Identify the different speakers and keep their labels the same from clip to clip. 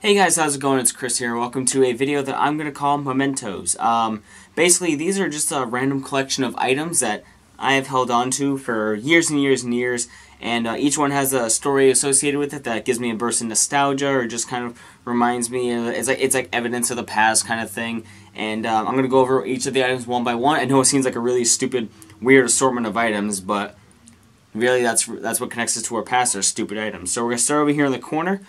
Speaker 1: Hey guys, how's it going? It's Chris here. Welcome to a video that I'm going to call Mementos. Basically, these are just a random collection of items that I have held on to for years and years and years, and each one has a story associated with it that gives me a burst of nostalgia or just kind of reminds me. It's like evidence of the past kind of thing. And I'm going to go over each of the items one by one. I know it seems like a really stupid, weird assortment of items, but really that's what connects us to our past, our stupid items. So we're going to start over here in the corner.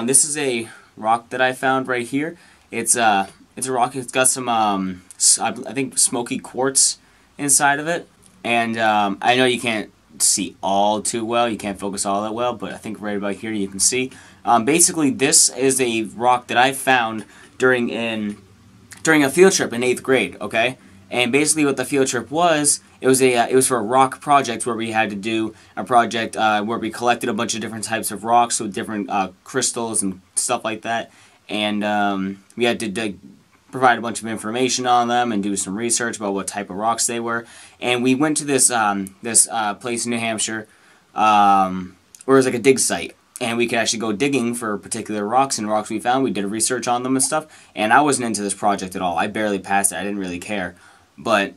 Speaker 1: This is a rock that I found right here. It's a rock. It's got some I think smoky quartz inside of it, and I know you can't see all too well. You can't focus all that well, but I think right about here you can see. Basically, this is a rock that I found during a field trip in 8th grade. Okay, and basically what the field trip was, it was for a rock project where we had to do a project where we collected a bunch of different types of rocks with different crystals and stuff like that, and we had to provide a bunch of information on them and do some research about what type of rocks they were. And we went to this place in New Hampshire where it was like a dig site, and we could actually go digging for particular rocks and rocks we found. We did a research on them and stuff, and I wasn't into this project at all. I barely passed it. I didn't really care. But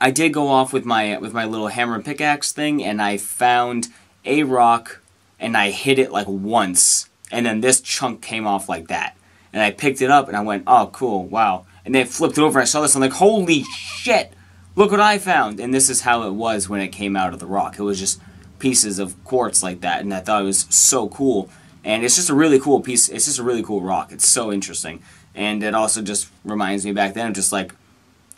Speaker 1: I did go off with my little hammer and pickaxe thing, and I found a rock, and I hit it like once, and then this chunk came off like that. And I picked it up, and I went, oh, cool, wow. And then I flipped it over, and I saw this, and I'm like, holy shit, look what I found. And this is how it was when it came out of the rock. It was just pieces of quartz like that, and I thought it was so cool. And it's just a really cool piece. It's just a really cool rock. It's so interesting. And it also just reminds me back then of just like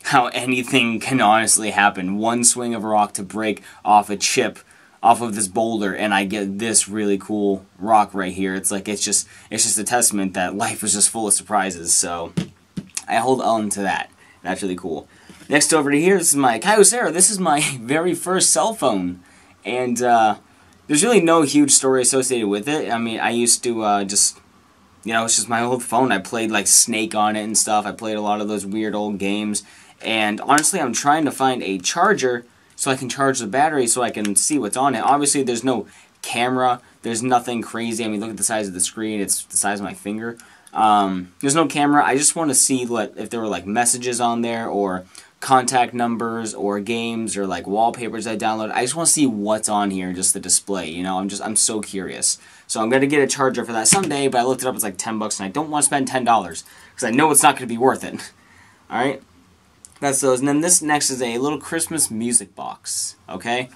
Speaker 1: how anything can honestly happen. One swing of a rock to break off a chip off of this boulder, and I get this really cool rock right here. It's just a testament that life is just full of surprises. So I hold on to that. That's really cool. Next over to here, this is my Kyocera. This is my very first cell phone, and there's really no huge story associated with it. I mean, I used to just, you know, it's just my old phone. I played like Snake on it and stuff. I played a lot of those weird old games. And honestly, I'm trying to find a charger so I can charge the battery so I can see what's on it. Obviously, there's no camera. There's nothing crazy. I mean, look at the size of the screen. It's the size of my finger. There's no camera. I just want to see if there were like messages on there or contact numbers or games or like wallpapers I downloaded. I just want to see what's on here, just the display. You know, I'm so curious. So I'm going to get a charger for that someday, but I looked it up. It's like $10, and I don't want to spend $10 because I know it's not going to be worth it. All right. That's those. And then this next is a little Christmas music box, okay?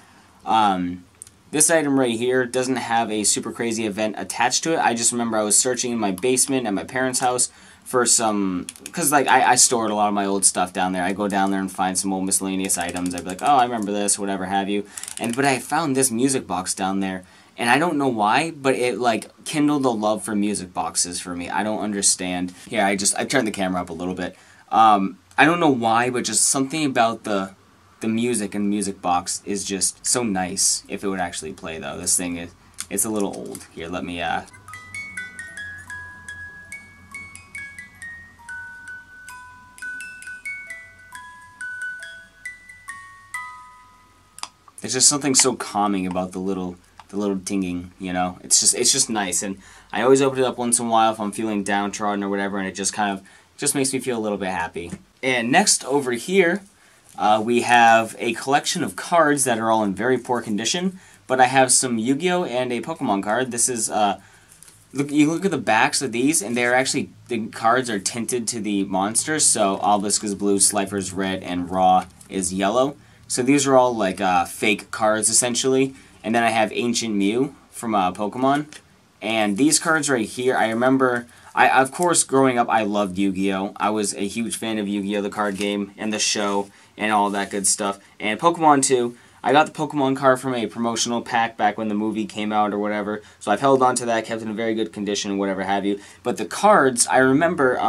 Speaker 1: This item right here doesn't have a super crazy event attached to it. I just remember I was searching in my basement at my parents' house for some, because like I stored a lot of my old stuff down there. I go down there and find some old miscellaneous items. I'd be like, oh, I remember this, whatever have you. But I found this music box down there, and I don't know why, but it like kindled a love for music boxes for me. I don't understand. Here, I turned the camera up a little bit. I don't know why, but just something about the music and music box is just so nice. If it would actually play, though, this thing it's a little old. Here, let me There's just something so calming about the little dinging, you know. It's just nice, and I always open it up once in a while if I'm feeling downtrodden or whatever, and it just makes me feel a little bit happy. And next over here, we have a collection of cards that are all in very poor condition, but I have some Yu-Gi-Oh! And a Pokemon card. This is, you look at the backs of these, and they're actually, the cards are tinted to the monsters, so Obelisk is blue, Slifer's red, and Raw is yellow. So these are all like fake cards, essentially. And then I have Ancient Mew from Pokemon. And these cards right here, I remember, of course, growing up, I loved Yu-Gi-Oh! I was a huge fan of Yu-Gi-Oh! The card game and the show and all that good stuff. And Pokemon too. I got the Pokemon card from a promotional pack back when the movie came out or whatever. So I've held on to that, kept it in very good condition, whatever have you. But the cards, I remember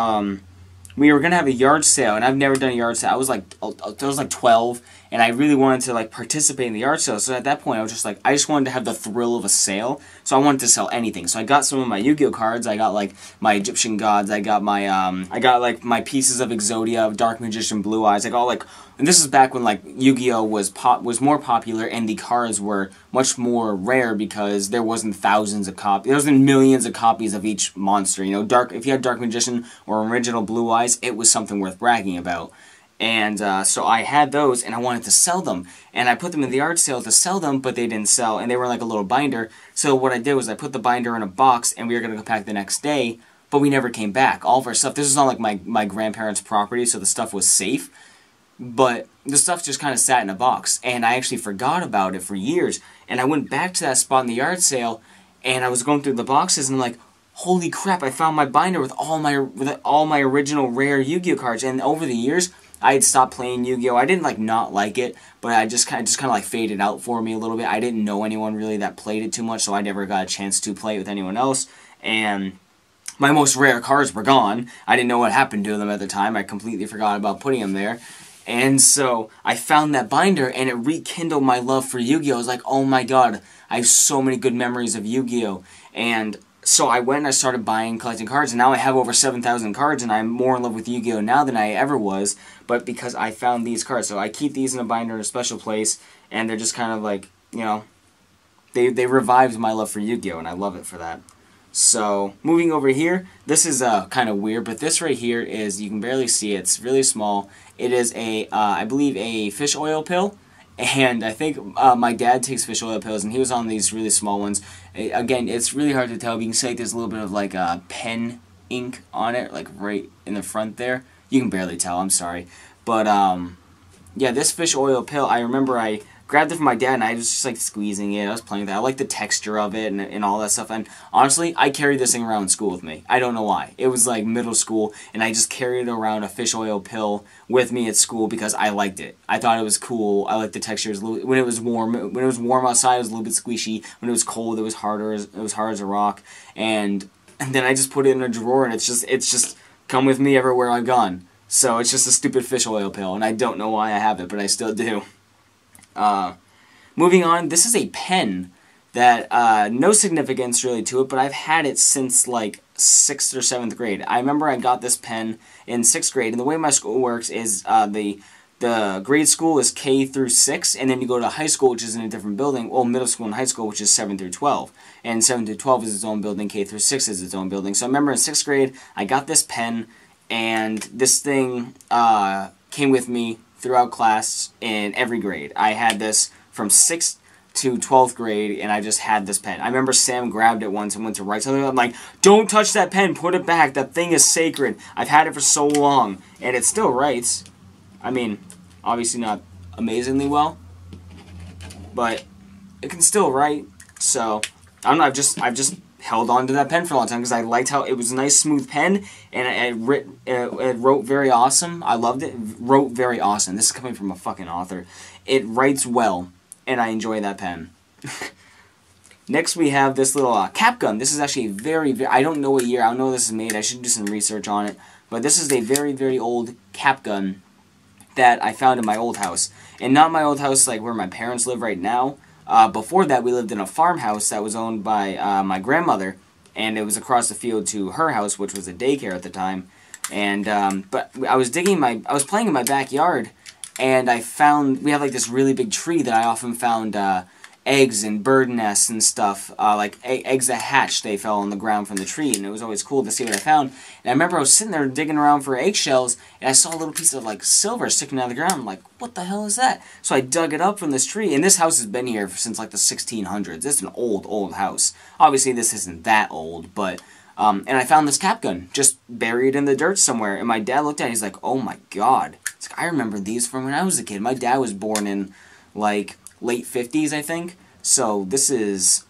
Speaker 1: we were going to have a yard sale, and I've never done a yard sale. I was like 12, and I really wanted to like participate in the yard sale. So at that point, I was just like, I just wanted to have the thrill of a sale. So I wanted to sell anything. So I got some of my Yu-Gi-Oh cards. I got like my Egyptian gods. I got my like my pieces of Exodia, Dark Magician, Blue Eyes. I got like, and this is back when like Yu-Gi-Oh was more popular and the cards were much more rare because there wasn't thousands of copies. There wasn't millions of copies of each monster. You know, if you had Dark Magician or original Blue Eyes, it was something worth bragging about. And so I had those, and I wanted to sell them. And I put them in the yard sale to sell them, but they didn't sell, and they were like a little binder. So what I did was I put the binder in a box, and we were going to go pack the next day, but we never came back. All of our stuff, this is not like my grandparents' property, so the stuff was safe, but the stuff just kind of sat in a box. And I actually forgot about it for years, and I went back to that spot in the yard sale, and I was going through the boxes, and I'm like, holy crap, I found my binder with all my original rare Yu-Gi-Oh cards. And over the years, I had stopped playing Yu-Gi-Oh! I didn't like not like it, but I just kind of like faded out for me a little bit. I didn't know anyone really that played it too much, so I never got a chance to play it with anyone else. And my most rare cards were gone. I didn't know what happened to them at the time. I completely forgot about putting them there. And so I found that binder, and it rekindled my love for Yu-Gi-Oh! I was like, oh my god, I have so many good memories of Yu-Gi-Oh! And so I went and I started buying, collecting cards, and now I have over 7,000 cards, and I'm more in love with Yu-Gi-Oh! Now than I ever was, but because I found these cards. So I keep these in a binder in a special place, and they're just kind of like, you know, they revived my love for Yu-Gi-Oh! And I love it for that. So, moving over here, this is kind of weird, but this right here is, you can barely see it, it's really small. It is a, I believe, a fish oil pill. And I think my dad takes fish oil pills, and he was on these really small ones. Again, it's really hard to tell, but you can see like there's a little bit of like pen ink on it, like right in the front there. You can barely tell, I'm sorry. But yeah, this fish oil pill, I remember I grabbed it from my dad, and I was just like squeezing it. I was playing with it. I like the texture of it and all that stuff. And honestly, I carried this thing around in school with me. I don't know why. It was like middle school, and I just carried around a fish oil pill with me at school because I liked it. I thought it was cool. I liked the texture. When it was warm outside, it was a little bit squishy. When it was cold, it was harder. It was hard as a rock. And then I just put it in a drawer, and it's just come with me everywhere I've gone. So it's just a stupid fish oil pill, and I don't know why I have it, but I still do. Moving on, this is a pen that, no significance really to it, but I've had it since like 6th or 7th grade. I remember I got this pen in 6th grade, and the way my school works is the grade school is K through 6, and then you go to high school, which is in a different building, well, middle school and high school, which is 7 through 12. And 7 through 12 is its own building, K through 6 is its own building. So I remember in 6th grade, I got this pen, and this thing came with me throughout class in every grade. I had this from 6th to 12th grade, and I just had this pen. I remember Sam grabbed it once and went to write something. I'm like, don't touch that pen, put it back, that thing is sacred. I've had it for so long, and it still writes. I mean, obviously not amazingly well, but it can still write. So, I don't know, I've just held on to that pen for a long time because I liked how it was a nice smooth pen, and it wrote very awesome. I loved it. Wrote very awesome. This is coming from a fucking author. It writes well, and I enjoy that pen. Next we have this little cap gun. This is actually a very, I don't know what year, I don't know this is made, I should do some research on it, but this is a very, very old cap gun that I found in my old house. And not my old house like where my parents live right now. Before that, we lived in a farmhouse that was owned by my grandmother, and it was across the field to her house, which was a daycare at the time. And but I was playing in my backyard, and I found, we have like this really big tree that I often found eggs and bird nests and stuff, like eggs that hatched, they fell on the ground from the tree, and it was always cool to see what I found. And I remember I was sitting there digging around for eggshells, and I saw a little piece of like silver sticking out of the ground. I'm like, what the hell is that? So I dug it up from this tree, and this house has been here since like the 1600s. It's an old house. Obviously this isn't that old, but and I found this cap gun just buried in the dirt somewhere, and my dad looked at it, he's like, oh my god. It's like, I remember these from when I was a kid. My dad was born in like late 50s, I think. So this is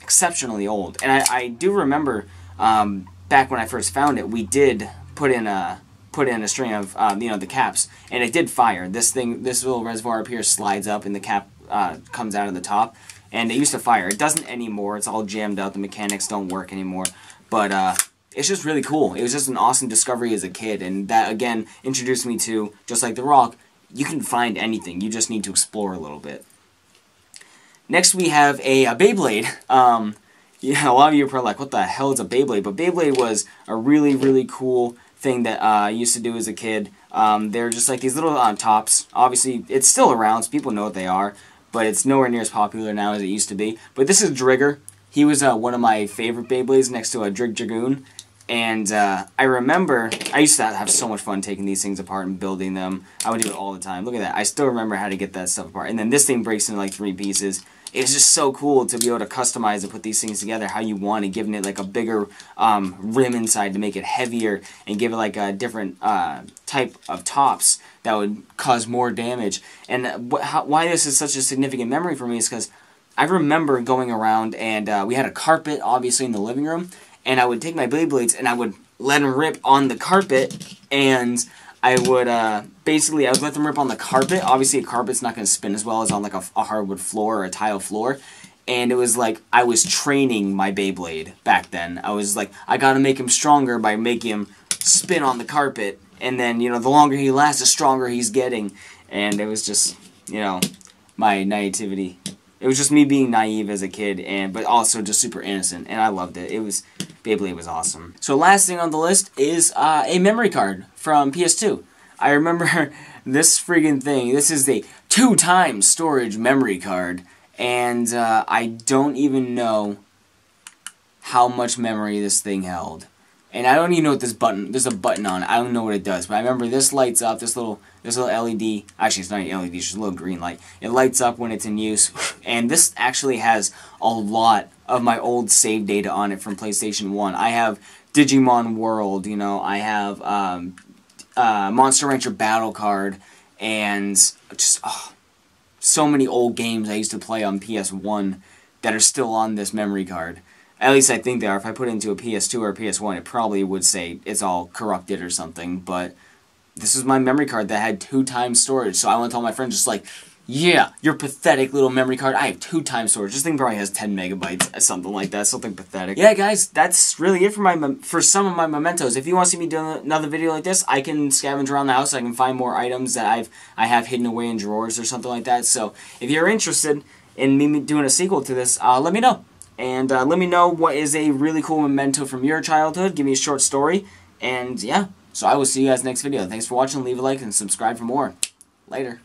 Speaker 1: exceptionally old. And I do remember back when I first found it, we did put in a string of you know, the caps, and it did fire. This little reservoir up here slides up, and the cap comes out of the top, and it used to fire. It doesn't anymore. It's all jammed up. The mechanics don't work anymore. But it's just really cool. It was just an awesome discovery as a kid, and that again introduced me to, just like The Rock, you can find anything. You just need to explore a little bit. Next we have a Beyblade. Yeah, a lot of you are probably like, what the hell is a Beyblade? But Beyblade was a really, really cool thing that I used to do as a kid. They're just like these little tops. Obviously, it's still around, so people know what they are, but it's nowhere near as popular now as it used to be. But this is Drigger. He was one of my favorite Beyblades next to a Drig Dragoon. And I remember, I used to have so much fun taking these things apart and building them. I would do it all the time. Look at that. I still remember how to get that stuff apart. And then this thing breaks into like 3 pieces. It's just so cool to be able to customize and put these things together how you want it, giving it like a bigger rim inside to make it heavier and give it like a different type of tops that would cause more damage. And why this is such a significant memory for me is because I remember going around and we had a carpet obviously in the living room, and I would take my Beyblades and I would let them rip on the carpet, and I would basically, I would let them rip on the carpet. Obviously, a carpet's not going to spin as well as on like a hardwood floor or a tile floor. And it was like I was training my Beyblade back then. I was like, I got to make him stronger by making him spin on the carpet. And then, you know, the longer he lasts, the stronger he's getting. And it was just, you know, my naivety. It was just me being naive as a kid, but also just super innocent, and I loved it. Beyblade was awesome. So last thing on the list is a memory card from PS2. I remember this friggin' thing. This is a 2x storage memory card, and I don't even know how much memory this thing held. And I don't even know what this button, there's a button on it. I don't know what it does, but I remember this lights up, this little LED. Actually, it's not an LED, it's just a little green light. It lights up when it's in use. And this actually has a lot of my old save data on it from PlayStation 1. I have Digimon World, you know, I have Monster Rancher Battle Card, and just so many old games I used to play on PS1 that are still on this memory card. At least I think they are. If I put it into a PS2 or a PS1, it probably would say it's all corrupted or something. But this is my memory card that had 2x storage. So I went to all my friends just like, yeah, your pathetic little memory card. I have 2x storage. This thing probably has 10 megabytes, something like that. Something pathetic. Yeah, guys, that's really it for some of my mementos. If you want to see me do another video like this, I can scavenge around the house. I can find more items that I have hidden away in drawers or something like that. So if you're interested in me doing a sequel to this, let me know. And let me know what is a really cool memento from your childhood. Give me a short story. And yeah, so I will see you guys next video. Thanks for watching. Leave a like and subscribe for more. Later.